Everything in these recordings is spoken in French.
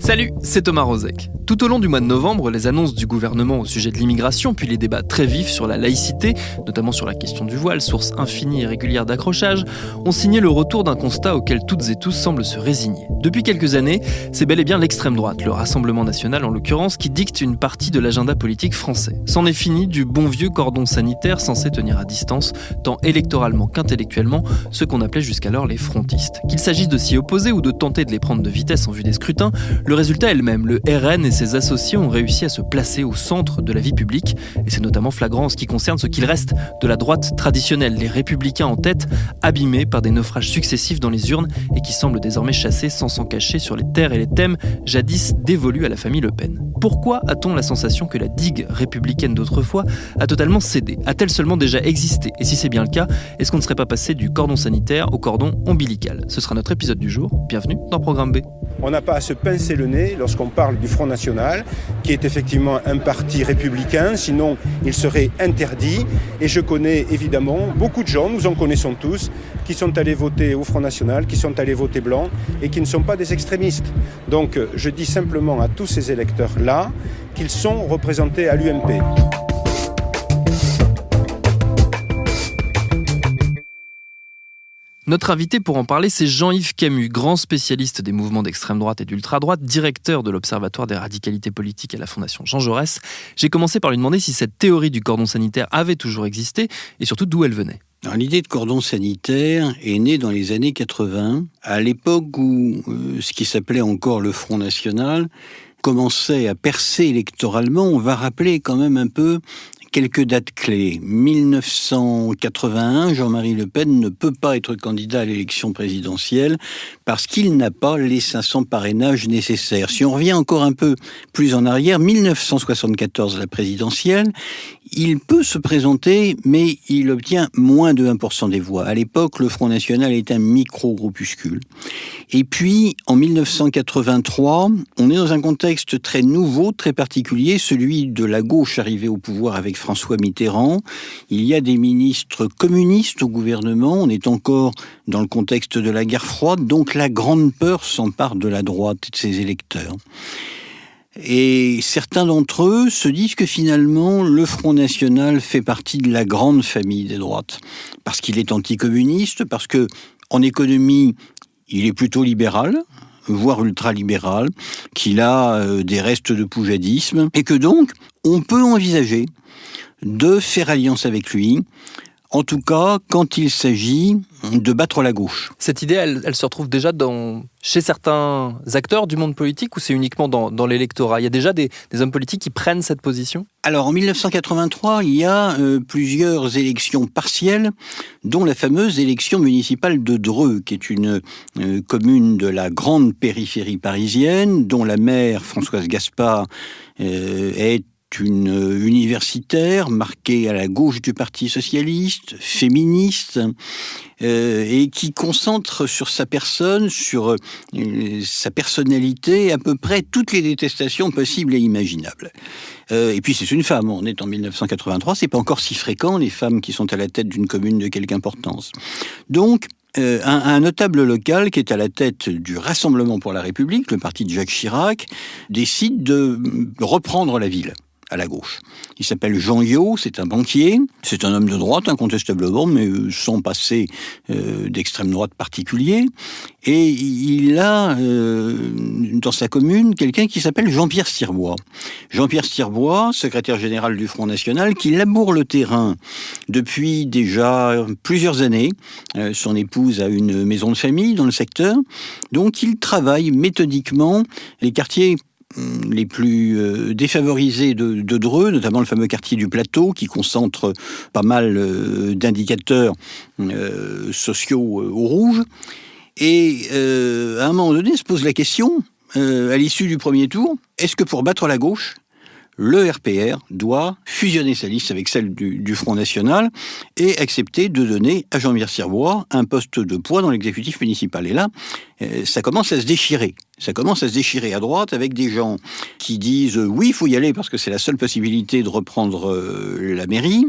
Salut, c'est Thomas Rozek. Tout au long du mois de novembre, les annonces du gouvernement au sujet de l'immigration, puis les débats très vifs sur la laïcité, notamment sur la question du voile, source infinie et régulière d'accrochage, ont signé le retour d'un constat auquel toutes et tous semblent se résigner. Depuis quelques années, c'est bel et bien l'extrême droite, le Rassemblement national en l'occurrence, qui dicte une partie de l'agenda politique français. C'en est fini du bon vieux cordon sanitaire censé tenir à distance, tant électoralement qu'intellectuellement, ceux qu'on appelait jusqu'alors les frontistes. Qu'il s'agisse de s'y opposer ou de tenter de les prendre de vitesse en vue des scrutins, le résultat est le même. Le RN et ses associés ont réussi à se placer au centre de la vie publique, et c'est notamment flagrant en ce qui concerne ce qu'il reste de la droite traditionnelle, les républicains en tête, abîmés par des naufrages successifs dans les urnes et qui semblent désormais chasser sans s'en cacher sur les terres et les thèmes jadis dévolus à la famille Le Pen. Pourquoi a-t-on la sensation que la digue républicaine d'autrefois a totalement cédé? A-t-elle seulement déjà existé? Et si c'est bien le cas, est-ce qu'on ne serait pas passé du cordon sanitaire au cordon ombilical? Ce sera notre épisode du jour. Bienvenue dans Programme B. On n'a pas à se pincer le nez lorsqu'on parle du Front National, qui est effectivement un parti républicain, sinon il serait interdit. Et je connais évidemment beaucoup de gens, nous en connaissons tous, qui sont allés voter au Front National, qui sont allés voter blanc et qui ne sont pas des extrémistes. Donc je dis simplement à tous ces électeurs-là qu'ils sont représentés à l'UMP. Notre invité pour en parler, c'est Jean-Yves Camus, grand spécialiste des mouvements d'extrême droite et d'ultra-droite, directeur de l'Observatoire des radicalités politiques à la Fondation Jean Jaurès. J'ai commencé par lui demander si cette théorie du cordon sanitaire avait toujours existé et surtout d'où elle venait. Alors, l'idée de cordon sanitaire est née dans les années 80, à l'époque où ce qui s'appelait encore le Front National commençait à percer électoralement. On va rappeler quand même un peu quelques dates clés. 1981, Jean-Marie Le Pen ne peut pas être candidat à l'élection présidentielle parce qu'il n'a pas les 500 parrainages nécessaires. Si on revient encore un peu plus en arrière, 1974, la présidentielle, il peut se présenter, mais il obtient moins de 1% des voix. À l'époque, le Front National est un micro-groupuscule. Et puis, en 1983, on est dans un contexte très nouveau, très particulier, celui de la gauche arrivée au pouvoir avec François Mitterrand. Il y a des ministres communistes au gouvernement. On est encore dans le contexte de la guerre froide. Donc, la grande peur s'empare de la droite et de ses électeurs. Et certains d'entre eux se disent que finalement, le Front National fait partie de la grande famille des droites. Parce qu'il est anticommuniste, parce que en économie, il est plutôt libéral, voire ultra-libéral, qu'il a des restes de poujadisme, et que donc, on peut envisager de faire alliance avec lui, en tout cas quand il s'agit de battre la gauche. Cette idée, elle se retrouve déjà chez certains acteurs du monde politique ou c'est uniquement dans l'électorat? Il y a déjà des hommes politiques qui prennent cette position? Alors, en 1983, il y a plusieurs élections partielles, dont la fameuse élection municipale de Dreux, qui est une commune de la grande périphérie parisienne, dont la maire, Françoise Gaspard, est une universitaire marquée à la gauche du Parti socialiste, féministe, et qui concentre sur sa personne, sur sa personnalité, à peu près toutes les détestations possibles et imaginables. Et puis c'est une femme, on est en 1983, c'est pas encore si fréquent les femmes qui sont à la tête d'une commune de quelque importance. Donc, un notable local qui est à la tête du Rassemblement pour la République, le parti de Jacques Chirac, décide de reprendre la ville à la gauche. Il s'appelle Jean Yot, c'est un banquier, c'est un homme de droite incontestablement, mais sans passé d'extrême droite particulier. Et il a dans sa commune quelqu'un qui s'appelle Jean-Pierre Stirbois. Jean-Pierre Stirbois, secrétaire général du Front National, qui laboure le terrain depuis déjà plusieurs années. Son épouse a une maison de famille dans le secteur. Donc il travaille méthodiquement les quartiers les plus défavorisés de Dreux, notamment le fameux quartier du Plateau, qui concentre pas mal d'indicateurs sociaux au rouge. Et à un moment donné, se pose la question, à l'issue du premier tour, est-ce que pour battre la gauche, le RPR doit fusionner sa liste avec celle du Front National et accepter de donner à Jean-Pierre Stirbois un poste de poids dans l'exécutif municipal. Et là, ça commence à se déchirer. ça commence à se déchirer à droite avec des gens qui disent oui, il faut y aller parce que c'est la seule possibilité de reprendre la mairie.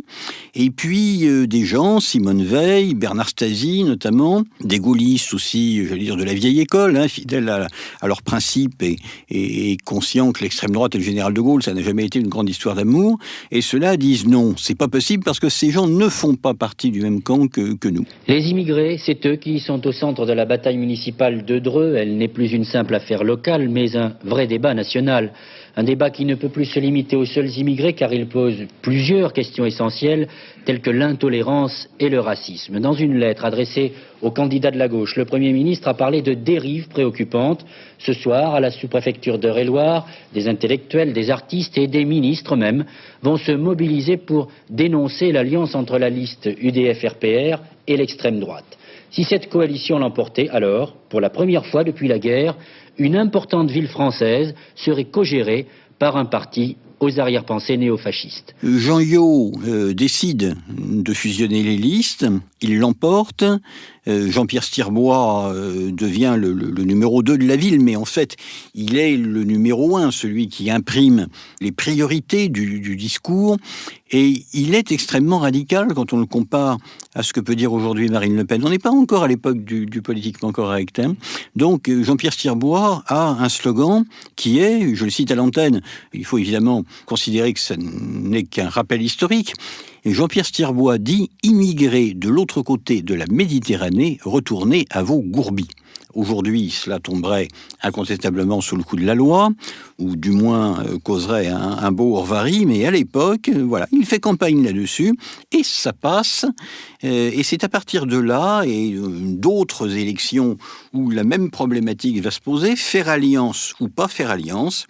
Et puis des gens, Simone Veil, Bernard Stasi notamment, des gaullistes aussi, j'allais dire de la vieille école, fidèles à leurs principes et conscients que l'extrême droite et le général de Gaulle, ça n'a jamais été une grande histoire d'amour. Et ceux-là disent non, c'est pas possible parce que ces gens ne font pas partie du même camp que nous. Les immigrés, c'est eux qui sont au centre de la bataille municipale de Dreux. Elle n'est plus une simple affaire locale, mais un vrai débat national. Un débat qui ne peut plus se limiter aux seuls immigrés car il pose plusieurs questions essentielles telles que l'intolérance et le racisme. Dans une lettre adressée aux candidats de la gauche, le Premier ministre a parlé de dérives préoccupantes. Ce soir, à la sous-préfecture d'Eure-et-Loir, des intellectuels, des artistes et des ministres même vont se mobiliser pour dénoncer l'alliance entre la liste UDF-RPR et l'extrême droite. Si cette coalition l'emportait, alors, pour la première fois depuis la guerre, une importante ville française serait co-gérée par un parti aux arrière-pensées néofascistes. Jean Yot décide de fusionner les listes, il l'emporte. Jean-Pierre Stirbois devient le numéro 2 de la ville, mais en fait, il est le numéro 1, celui qui imprime les priorités du discours. Et il est extrêmement radical quand on le compare à ce que peut dire aujourd'hui Marine Le Pen. On n'est pas encore à l'époque du politiquement correct. Donc, Jean-Pierre Stirbois a un slogan qui est, je le cite à l'antenne, il faut évidemment considérer que ce n'est qu'un rappel historique. Et Jean-Pierre Stirbois dit « Immigrés de l'autre côté de la Méditerranée, retournez à vos gourbis ». Aujourd'hui, cela tomberait incontestablement sous le coup de la loi, ou du moins causerait un beau orvari, mais à l'époque, voilà, il fait campagne là-dessus, et ça passe. Et c'est à partir de là, et d'autres élections où la même problématique va se poser, faire alliance ou pas faire alliance,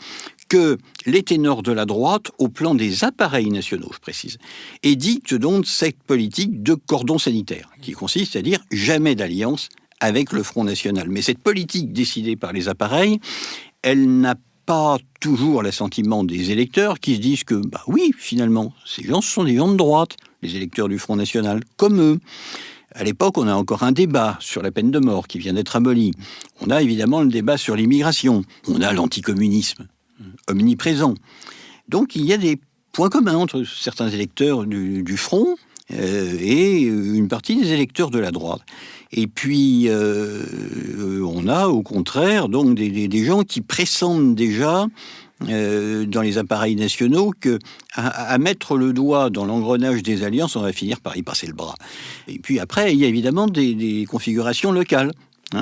que les ténors de la droite, au plan des appareils nationaux, je précise, édictent donc cette politique de cordon sanitaire, qui consiste à dire jamais d'alliance avec le Front National. Mais cette politique décidée par les appareils, elle n'a pas toujours l'assentiment des électeurs qui se disent que, oui, finalement, ces gens, ce sont des gens de droite, les électeurs du Front National, comme eux. À l'époque, on a encore un débat sur la peine de mort qui vient d'être abolie. On a évidemment le débat sur l'immigration. On a l'anticommunisme omniprésent. Donc il y a des points communs entre certains électeurs du Front et une partie des électeurs de la droite. Et puis on a au contraire donc des gens qui pressentent déjà dans les appareils nationaux que à mettre le doigt dans l'engrenage des alliances, on va finir par y passer le bras. Et puis après, il y a évidemment des configurations locales.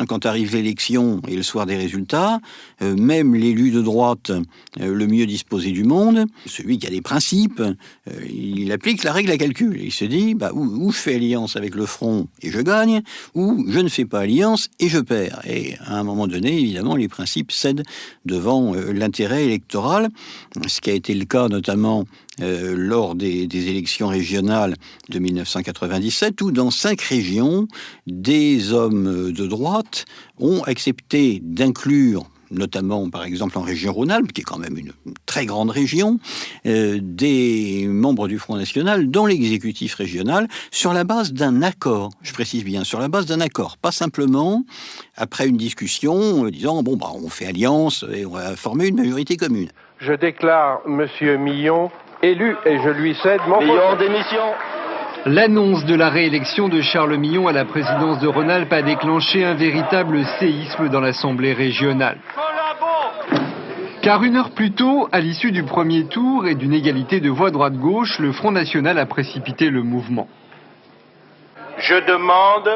Quand arrive l'élection et le soir des résultats, même l'élu de droite, le mieux disposé du monde, celui qui a des principes, il applique la règle à calcul. Il se dit, ou je fais alliance avec le Front et je gagne, ou je ne fais pas alliance et je perds. Et à un moment donné, évidemment, les principes cèdent devant l'intérêt électoral, ce qui a été le cas notamment lors des élections régionales de 1997, où dans 5 régions, des hommes de droite ont accepté d'inclure, notamment par exemple en région Rhône-Alpes, qui est quand même une très grande région, des membres du Front National dans l'exécutif régional sur la base d'un accord, je précise bien, sur la base d'un accord, pas simplement après une discussion disant on fait alliance et on va former une majorité commune. Je déclare Monsieur Millon élu et je lui cède mon Millon démission. L'annonce de la réélection de Charles Millon à la présidence de Rhône-Alpes a déclenché un véritable séisme dans l'Assemblée régionale. Car une heure plus tôt, à l'issue du premier tour et d'une égalité de voix droite-gauche, le Front National a précipité le mouvement. Je demande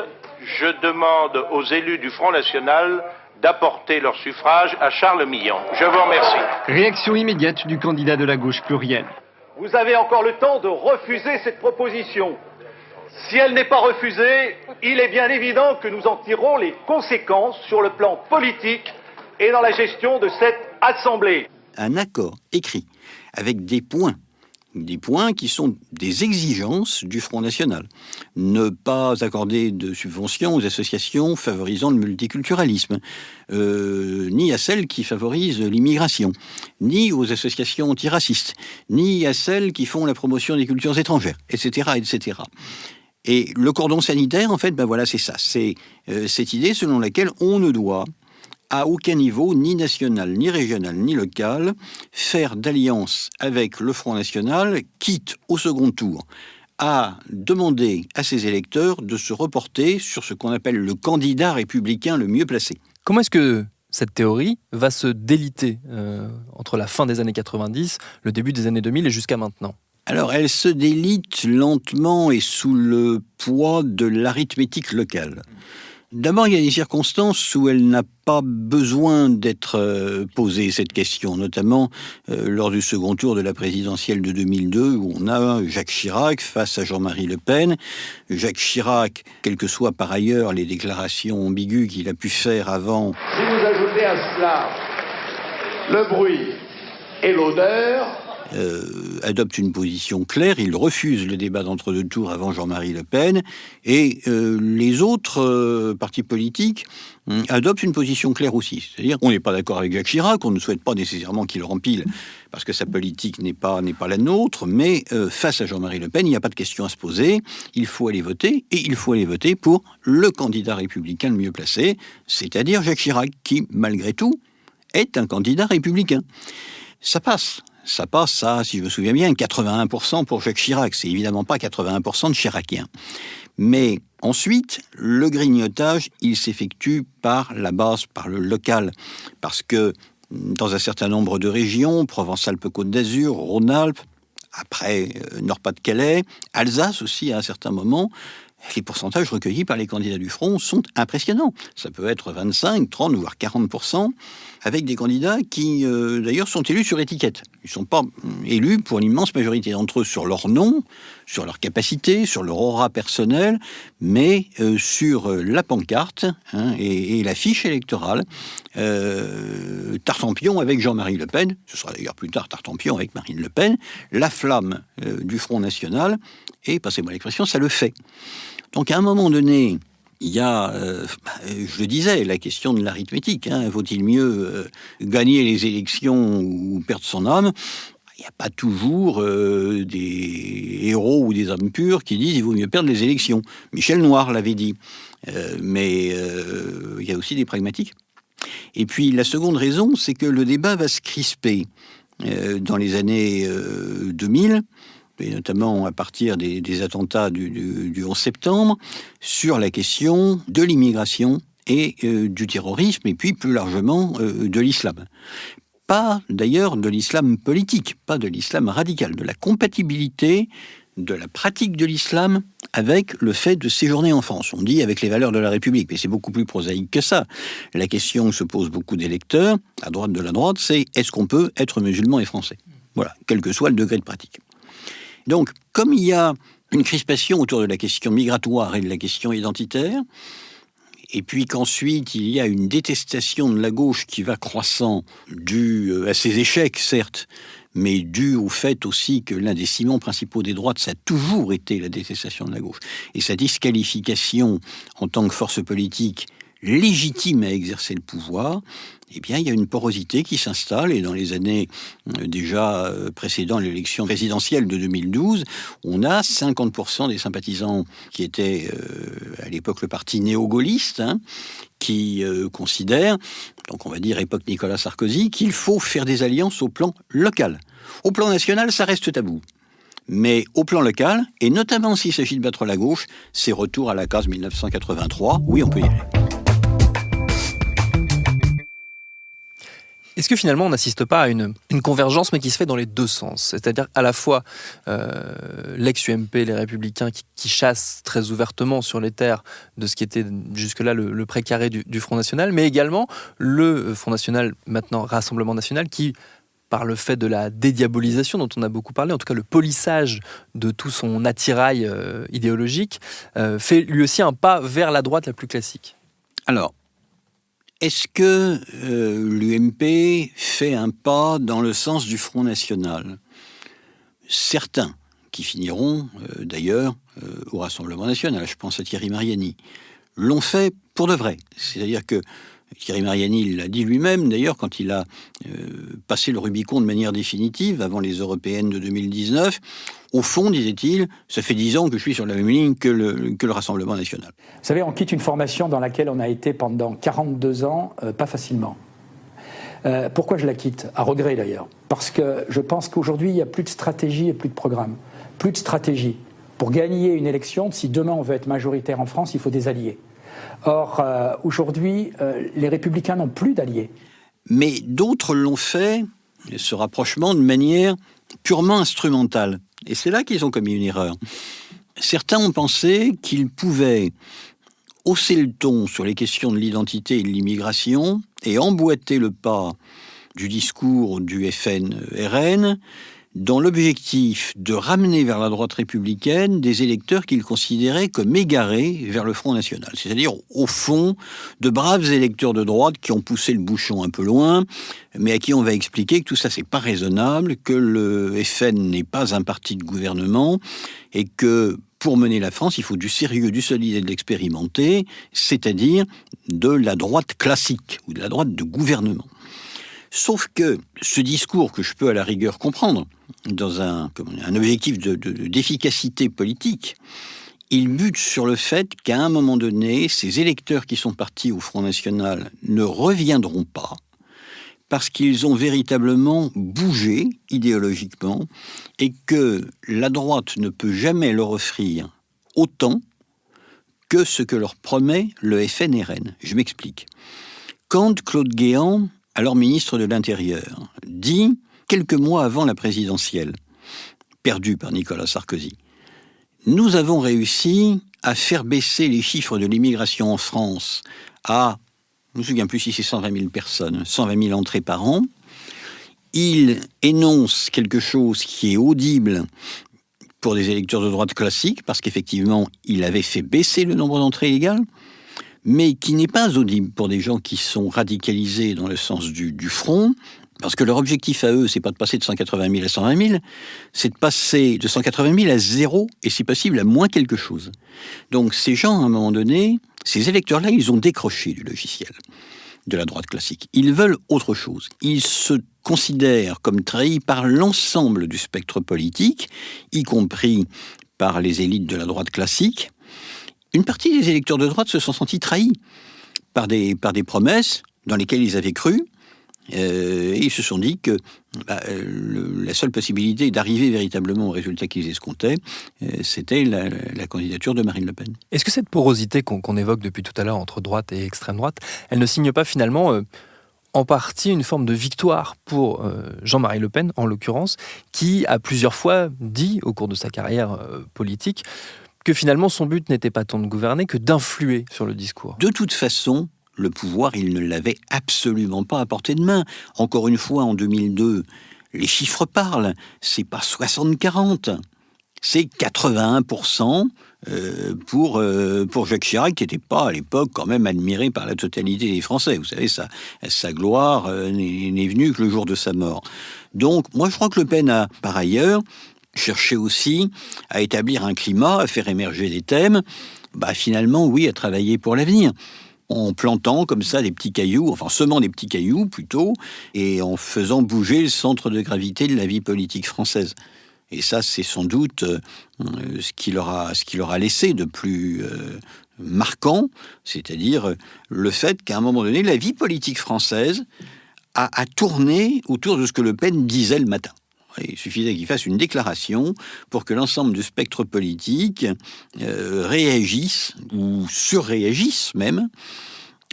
aux élus du Front National d'apporter leur suffrage à Charles Millon. Je vous remercie. Réaction immédiate du candidat de la gauche plurielle. Vous avez encore le temps de refuser cette proposition. Si elle n'est pas refusée, il est bien évident que nous en tirerons les conséquences sur le plan politique et dans la gestion de cette Assemblée. Un accord écrit avec des points qui sont des exigences du Front National. Ne pas accorder de subventions aux associations favorisant le multiculturalisme, ni à celles qui favorisent l'immigration, ni aux associations antiracistes, ni à celles qui font la promotion des cultures étrangères, etc., etc. Et le cordon sanitaire, en fait, voilà, c'est ça. C'est cette idée selon laquelle on ne doit à aucun niveau, ni national, ni régional, ni local, faire d'alliance avec le Front National, quitte au second tour à demander à ses électeurs de se reporter sur ce qu'on appelle le candidat républicain le mieux placé. Comment est-ce que cette théorie va se déliter entre la fin des années 90, le début des années 2000 et jusqu'à maintenant ? Alors, elle se délite lentement et sous le poids de l'arithmétique locale. D'abord, il y a des circonstances où elle n'a pas besoin d'être posée, cette question, notamment lors du second tour de la présidentielle de 2002, où on a Jacques Chirac face à Jean-Marie Le Pen. Jacques Chirac, quelles que soient par ailleurs les déclarations ambiguës qu'il a pu faire avant. Si vous ajoutez à cela le bruit et l'odeur, adopte une position claire, il refuse le débat d'entre-deux tours avant Jean-Marie Le Pen, et les autres partis politiques adoptent une position claire aussi. C'est-à-dire qu'on n'est pas d'accord avec Jacques Chirac, on ne souhaite pas nécessairement qu'il rempile, parce que sa politique n'est pas la nôtre, mais face à Jean-Marie Le Pen, il n'y a pas de question à se poser, il faut aller voter, et il faut aller voter pour le candidat républicain le mieux placé, c'est-à-dire Jacques Chirac, qui, malgré tout, est un candidat républicain. Ça passe à, si je me souviens bien, 81% pour Jacques Chirac. C'est évidemment pas 81% de Chiraciens. Mais ensuite, le grignotage, il s'effectue par la base, par le local. Parce que dans un certain nombre de régions, Provence-Alpes-Côte d'Azur, Rhône-Alpes, après Nord-Pas-de-Calais, Alsace aussi à un certain moment, les pourcentages recueillis par les candidats du Front sont impressionnants. Ça peut être 25, 30, voire 40%, avec des candidats qui, d'ailleurs, sont élus sur étiquette. Ils ne sont pas élus, pour l'immense majorité d'entre eux, sur leur nom, sur leur capacité, sur leur aura personnelle, mais sur la pancarte et la fiche électorale. Tartampion avec Jean-Marie Le Pen, ce sera d'ailleurs plus tard Tartampion avec Marine Le Pen, la flamme du Front National, et, passez-moi l'expression, ça le fait. Donc à un moment donné, il y a, je le disais, la question de l'arithmétique. Vaut-il mieux gagner les élections ou perdre son âme ? Il n'y a pas toujours des héros ou des hommes purs qui disent qu'il vaut mieux perdre les élections. Michel Noir l'avait dit. Mais il y a aussi des pragmatiques. Et puis la seconde raison, c'est que le débat va se crisper dans les années 2000, et notamment à partir des attentats du 11 septembre, sur la question de l'immigration et du terrorisme, et puis plus largement de l'islam. Pas d'ailleurs de l'islam politique, pas de l'islam radical, de la compatibilité de la pratique de l'islam avec le fait de séjourner en France. On dit avec les valeurs de la République, mais c'est beaucoup plus prosaïque que ça. La question que se posent beaucoup d'électeurs, à droite de la droite, c'est est-ce qu'on peut être musulman et français ? Voilà, quel que soit le degré de pratique. Donc, comme il y a une crispation autour de la question migratoire et de la question identitaire, et puis qu'ensuite il y a une détestation de la gauche qui va croissant, due à ses échecs, certes, mais dû au fait aussi que l'un des ciments principaux des droites, ça a toujours été la détestation de la gauche. Et sa disqualification en tant que force politique légitime à exercer le pouvoir, eh bien, il y a une porosité qui s'installe, et dans les années déjà précédant l'élection présidentielle de 2012, on a 50% des sympathisants qui étaient à l'époque le parti néo-gaulliste, qui considèrent, donc on va dire époque Nicolas Sarkozy, qu'il faut faire des alliances au plan local. Au plan national, ça reste tabou. Mais au plan local, et notamment s'il s'agit de battre la gauche, c'est retour à la case 1983, oui, on peut y aller. Est-ce que finalement on n'assiste pas à une convergence, mais qui se fait dans les deux sens ? C'est-à-dire à la fois l'ex-UMP, les Républicains, qui chassent très ouvertement sur les terres de ce qui était jusque-là le précaré du Front National, mais également le Front National, maintenant Rassemblement National, qui, par le fait de la dédiabolisation dont on a beaucoup parlé, en tout cas le polissage de tout son attirail idéologique, fait lui aussi un pas vers la droite la plus classique. Alors, est-ce que l'UMP fait un pas dans le sens du Front National ? Certains, qui finiront d'ailleurs au Rassemblement National, je pense à Thierry Mariani, l'ont fait pour de vrai. C'est-à-dire que Thierry Mariani l'a dit lui-même, d'ailleurs, quand il a passé le Rubicon de manière définitive, avant les européennes de 2019. Au fond, disait-il, ça fait 10 ans que je suis sur la même ligne que le Rassemblement national. Vous savez, on quitte une formation dans laquelle on a été pendant 42 ans, pas facilement. Pourquoi je la quitte ? À regret d'ailleurs. Parce que je pense qu'aujourd'hui, il n'y a plus de stratégie et plus de programme. Plus de stratégie. Pour gagner une élection, si demain on veut être majoritaire en France, il faut des alliés. Or, aujourd'hui, les Républicains n'ont plus d'alliés. Mais d'autres l'ont fait, ce rapprochement, de manière purement instrumentale. Et c'est là qu'ils ont commis une erreur. Certains ont pensé qu'ils pouvaient hausser le ton sur les questions de l'identité et de l'immigration et emboîter le pas du discours du FN-RN dans l'objectif de ramener vers la droite républicaine des électeurs qu'ils considéraient comme égarés vers le Front National. C'est-à-dire, au fond, de braves électeurs de droite qui ont poussé le bouchon un peu loin, mais à qui on va expliquer que tout ça, c'est pas raisonnable, que le FN n'est pas un parti de gouvernement, et que pour mener la France, il faut du sérieux, du solide et de l'expérimenté, c'est-à-dire de la droite classique, ou de la droite de gouvernement. Sauf que ce discours, que je peux à la rigueur comprendre, dans un objectif d'efficacité politique, il bute sur le fait qu'à un moment donné, ces électeurs qui sont partis au Front National ne reviendront pas, parce qu'ils ont véritablement bougé idéologiquement, et que la droite ne peut jamais leur offrir autant que ce que leur promet le FN-RN. Je m'explique. Quand Claude Guéant, alors ministre de l'Intérieur, dit, quelques mois avant la présidentielle, perdue par Nicolas Sarkozy, « Nous avons réussi à faire baisser les chiffres de l'immigration en France à, je ne me souviens plus si c'est 120 000 personnes, 120 000 entrées par an ». Il énonce quelque chose qui est audible pour des électeurs de droite classique, parce qu'effectivement, il avait fait baisser le nombre d'entrées illégales, mais qui n'est pas audible pour des gens qui sont radicalisés dans le sens du front, parce que leur objectif à eux, c'est pas de passer de 180 000 à 120 000, c'est de passer de 180 000 à 0, et si possible à moins quelque chose. Donc ces gens, à un moment donné, ces électeurs-là, ils ont décroché du logiciel de la droite classique. Ils veulent autre chose. Ils se considèrent comme trahis par l'ensemble du spectre politique, y compris par les élites de la droite classique. Une partie des électeurs de droite se sont sentis trahis par des promesses dans lesquelles ils avaient cru, et ils se sont dit que la seule possibilité d'arriver véritablement au résultat qu'ils escomptaient, c'était la candidature de Marine Le Pen. Est-ce que cette porosité qu'on évoque depuis tout à l'heure entre droite et extrême droite, elle ne signe pas finalement en partie une forme de victoire pour Jean-Marie Le Pen, en l'occurrence, qui a plusieurs fois dit au cours de sa carrière politique que finalement son but n'était pas tant de gouverner que d'influer sur le discours? De toute façon, le pouvoir, il ne l'avait absolument pas à portée de main. Encore une fois, en 2002, les chiffres parlent. C'est pas 60-40, c'est 81% pour Jacques Chirac, qui n'était pas à l'époque quand même admiré par la totalité des Français. Vous savez, sa gloire n'est venue que le jour de sa mort. Donc, moi, je crois que Le Pen a, par ailleurs, cherché aussi à établir un climat, à faire émerger des thèmes, finalement, oui, à travailler pour l'avenir. En plantant comme ça des petits cailloux, enfin semant des petits cailloux plutôt, et en faisant bouger le centre de gravité de la vie politique française. Et ça, c'est sans doute ce qui leur a laissé de plus marquant, c'est-à-dire le fait qu'à un moment donné, la vie politique française a tourné autour de ce que Le Pen disait le matin. Il suffisait qu'il fasse une déclaration pour que l'ensemble du spectre politique réagisse, ou surréagisse même,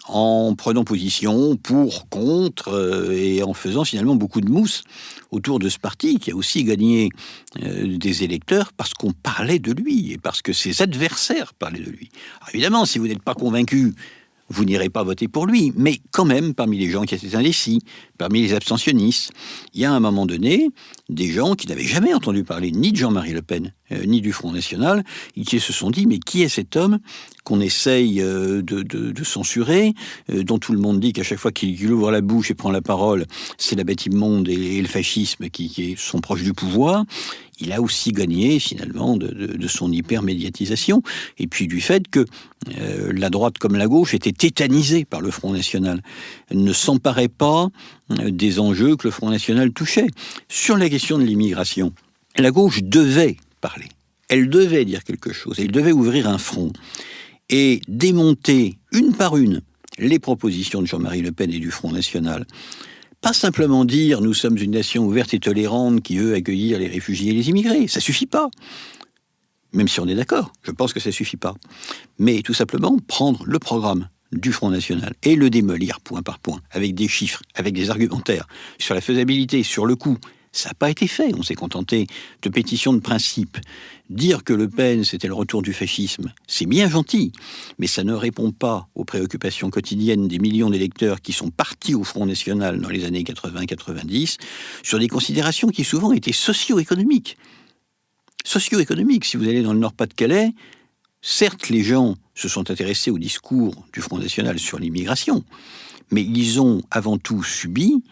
en prenant position pour, contre, et en faisant finalement beaucoup de mousse autour de ce parti qui a aussi gagné des électeurs parce qu'on parlait de lui et parce que ses adversaires parlaient de lui. Alors évidemment, si vous n'êtes pas convaincu, vous n'irez pas voter pour lui, mais quand même, parmi les gens qui étaient indécis, parmi les abstentionnistes, il y a à un moment donné des gens qui n'avaient jamais entendu parler ni de Jean-Marie Le Pen, ni du Front National, et qui se sont dit, mais qui est cet homme qu'on essaye de censurer, dont tout le monde dit qu'à chaque fois qu'il ouvre la bouche et prend la parole, c'est la bête immonde et le fascisme qui sont proches du pouvoir. Il a aussi gagné finalement de son hypermédiatisation et puis du fait que la droite comme la gauche était tétanisée par le Front National, elle ne s'emparait pas des enjeux que le Front National touchait. Sur la question de l'immigration, la gauche devait parler, elle devait dire quelque chose, elle devait ouvrir un front et démonter une par une les propositions de Jean-Marie Le Pen et du Front National. Pas simplement dire « nous sommes une nation ouverte et tolérante qui veut accueillir les réfugiés et les immigrés », ça suffit pas. Même si on est d'accord, je pense que ça suffit pas. Mais tout simplement prendre le programme du Front National et le démolir point par point, avec des chiffres, avec des argumentaires, sur la faisabilité, sur le coût. Ça n'a pas été fait, on s'est contenté de pétitions de principe. Dire que Le Pen, c'était le retour du fascisme, c'est bien gentil, mais ça ne répond pas aux préoccupations quotidiennes des millions d'électeurs qui sont partis au Front National dans les années 80-90, sur des considérations qui souvent étaient socio-économiques. Socio-économiques, si vous allez dans le Nord-Pas-de-Calais, certes, les gens se sont intéressés au discours du Front National sur l'immigration, mais ils ont avant tout subi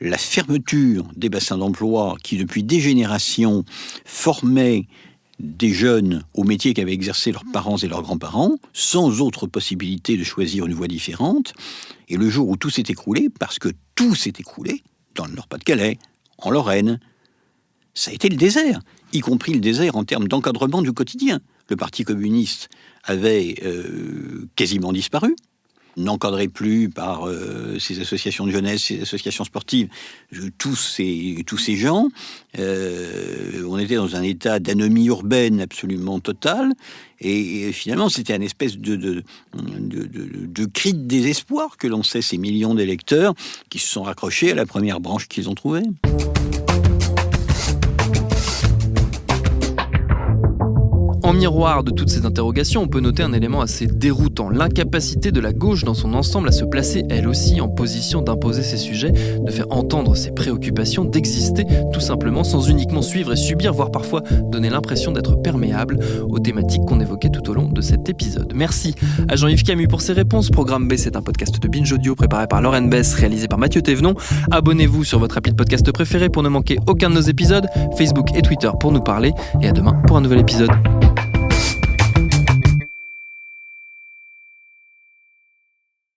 la fermeture des bassins d'emploi qui, depuis des générations, formaient des jeunes au métier qu'avaient exercé leurs parents et leurs grands-parents, sans autre possibilité de choisir une voie différente. Et le jour où tout s'est écroulé, parce que tout s'est écroulé, dans le Nord-Pas-de-Calais, en Lorraine, ça a été le désert, y compris le désert en termes d'encadrement du quotidien. Le Parti communiste avait quasiment disparu, n'encadrait plus par ces associations de jeunesse, ces associations sportives, tous ces gens. On était dans un état d'anomie urbaine absolument totale, et finalement c'était une espèce de cri de désespoir que lançaient ces millions d'électeurs qui se sont raccrochés à la première branche qu'ils ont trouvée. En miroir de toutes ces interrogations, on peut noter un élément assez déroutant, l'incapacité de la gauche dans son ensemble à se placer elle aussi en position d'imposer ses sujets, de faire entendre ses préoccupations, d'exister tout simplement sans uniquement suivre et subir, voire parfois donner l'impression d'être perméable aux thématiques qu'on évoquait tout au long de cet épisode. Merci à Jean-Yves Camus pour ses réponses. Programme B, c'est un podcast de Binge Audio préparé par Lauren Bess, réalisé par Mathieu Thévenon. Abonnez-vous sur votre appli de podcast préféré pour ne manquer aucun de nos épisodes, Facebook et Twitter pour nous parler, et à demain pour un nouvel épisode.